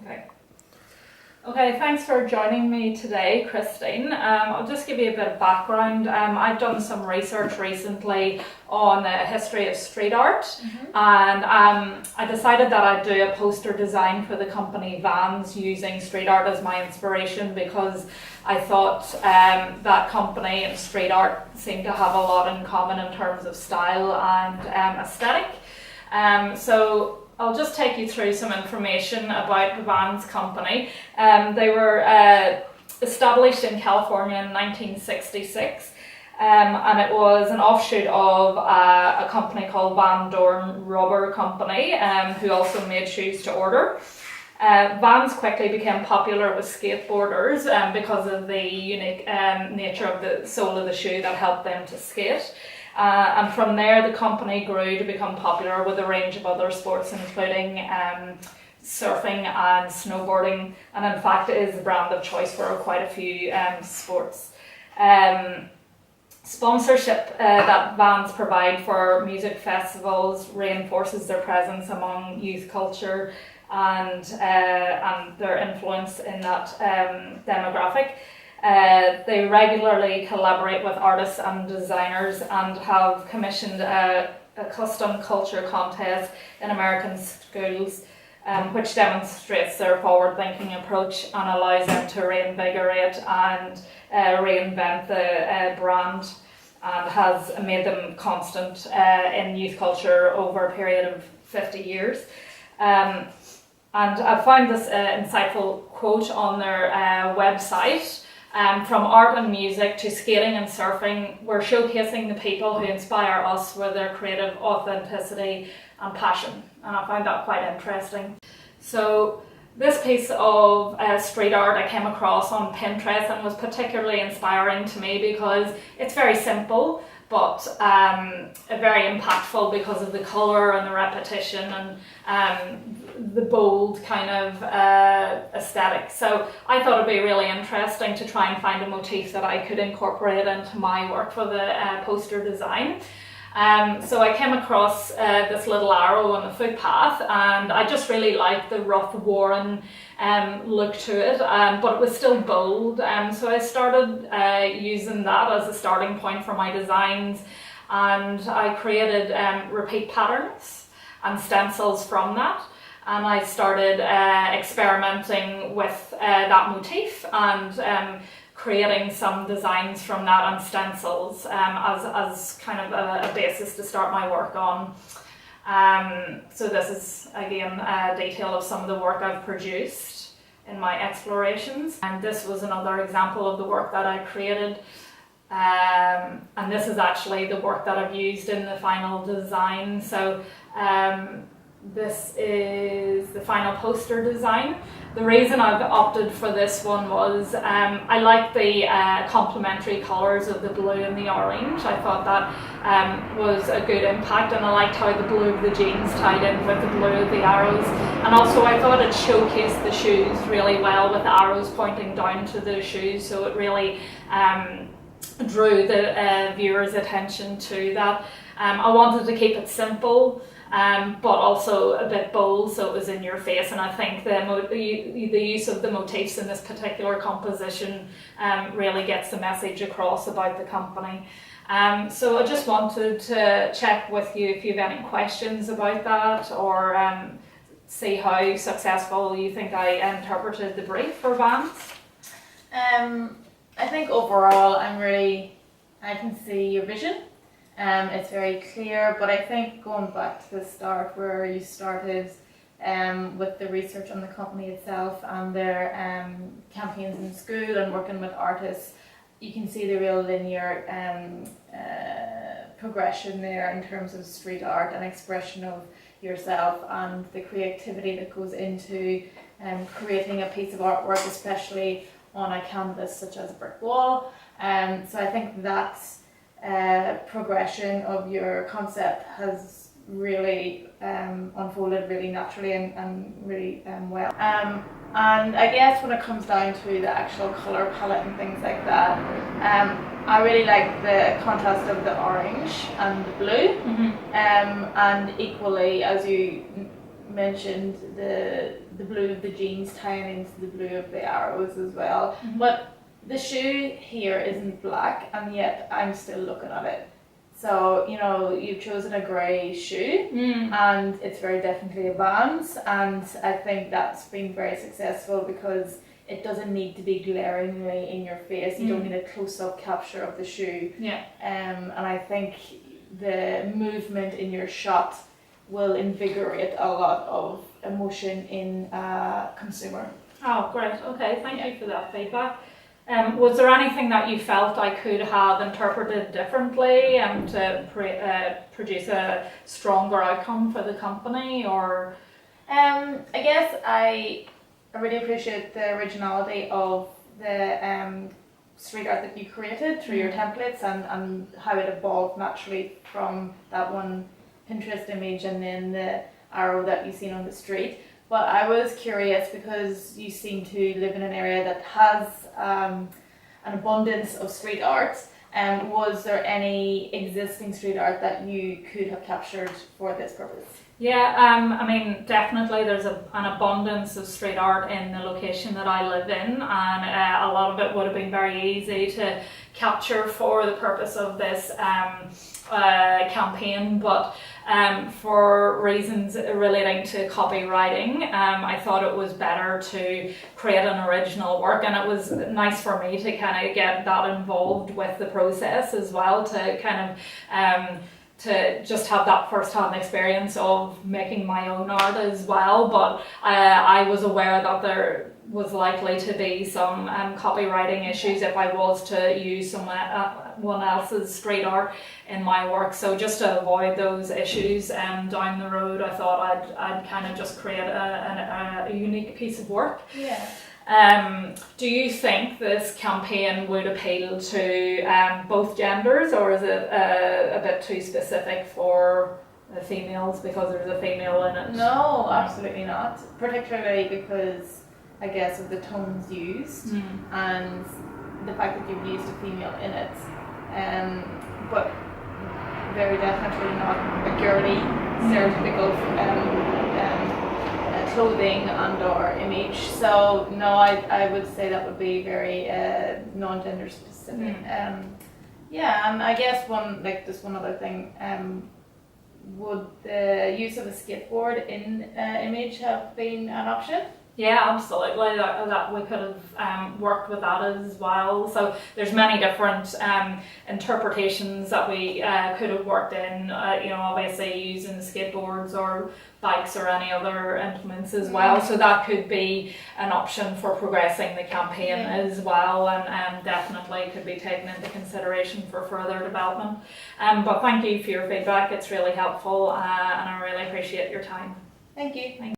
Okay. Okay, thanks for joining me today, Christine. I'll just give you a bit of background. I've done some research recently on the history of street art, and I decided that I'd do a poster design for the company Vans using street art as my inspiration, because I thought that company and street art seem to have a lot in common in terms of style and aesthetic. So I'll just take you through some information about the Vans company. They were established in California in 1966, and it was an offshoot of a company called Van Dorn Rubber Company, who also made shoes to order. Vans quickly became popular with skateboarders because of the unique nature of the sole of the shoe that helped them to skate. And from there, the company grew to become popular with a range of other sports, including surfing and snowboarding, and in fact it is the brand of choice for quite a few sports. Sponsorship that Vans provide for music festivals reinforces their presence among youth culture and their influence in that demographic. They regularly collaborate with artists and designers and have commissioned a custom culture contest in American schools, which demonstrates their forward-thinking approach and allows them to reinvigorate and reinvent the brand, and has made them constant in youth culture over a period of 50 years. And I found this insightful quote on their website. From art and music to skating and surfing, we're showcasing the people who inspire us with their creative authenticity and passion. And I found that quite interesting. So this piece of street art I came across on Pinterest and was particularly inspiring to me because it's very simple, but very impactful because of the colour and the repetition and the bold kind of aesthetic. So I thought it'd be really interesting to try and find a motif that I could incorporate into my work for the poster design. So I came across this little arrow on the footpath, and I just really liked the rough, worn look to it, but it was still bold. So I started using that as a starting point for my designs, and I created repeat patterns and stencils from that. And I started experimenting with that motif and creating some designs from that and stencils as kind of a basis to start my work on. So this is again a detail of some of the work I've produced in my explorations, and this was another example of the work that I created, and this is actually the work that I've used in the final design. So this is the final poster design. The reason I've opted for this one was I like the complementary colours of the blue and the orange. I thought that was a good impact, and I liked how the blue of the jeans tied in with the blue of the arrows. And also I thought it showcased the shoes really well with the arrows pointing down to the shoes, so it really drew the viewer's attention to that. I wanted to keep it simple, but also a bit bold, so it was in your face, and I think the use of the motifs in this particular composition really gets the message across about the company. So I just wanted to check with you if you have any questions about that, or see how successful you think I interpreted the brief for Vans. I think overall I can see your vision. It's very clear, but I think going back to the start where you started with the research on the company itself and their campaigns in school and working with artists, you can see the real linear progression there in terms of street art and expression of yourself and the creativity that goes into creating a piece of artwork, especially on a canvas such as a brick wall. So I think that's progression of your concept has really unfolded really naturally and really well. And I guess when it comes down to the actual colour palette and things like that, I really like the contrast of the orange and the blue, and equally, as you mentioned the blue of the jeans tying into the blue of the arrows as well. But the shoe here isn't black, and yet I'm still looking at it. So, you know, you've chosen a grey shoe, and it's very definitely a Vans, and I think that's been very successful because it doesn't need to be glaringly in your face. You don't need a close-up capture of the shoe. Yeah. And I think the movement in your shot will invigorate a lot of emotion in a consumer. Oh, great. Okay, thank you for that feedback. Was there anything that you felt I could have interpreted differently to produce a stronger outcome for the company, or? I guess I really appreciate the originality of the street art that you created through your templates and how it evolved naturally from that one Pinterest image and then the arrow that you've seen on the street. But I was curious because you seem to live in an area that has an abundance of street art. Was there any existing street art that you could have captured for this purpose? Yeah, I mean, definitely there's an abundance of street art in the location that I live in, and a lot of it would have been very easy to capture for the purpose of this campaign, but for reasons relating to copywriting, I thought it was better to create an original work, and it was nice for me to kind of get that involved with the process as well, to kind of to just have that first-hand experience of making my own art as well. But I was aware that there was likely to be some copywriting issues if I was to use someone else's street art in my work. So just to avoid those issues down the road, I thought I'd kind of just create a unique piece of work. Yeah. Do you think this campaign would appeal to both genders, or is it a bit too specific for the females because there's a female in it? No, absolutely not. Particularly because I guess of the tones used and the fact that you've used a female in it. But very definitely not a girly, stereotypical clothing and or image. So no, I would say that would be very non-gender specific. Yeah, and I guess just one other thing. Would the use of a skateboard in image have been an option? Yeah, absolutely. That we could have worked with that as well. So there's many different interpretations that we could have worked in. Obviously using skateboards or bikes or any other implements as well. So that could be an option for progressing the campaign as well, and definitely could be taken into consideration for further development. But thank you for your feedback. It's really helpful, and I really appreciate your time. Thank you.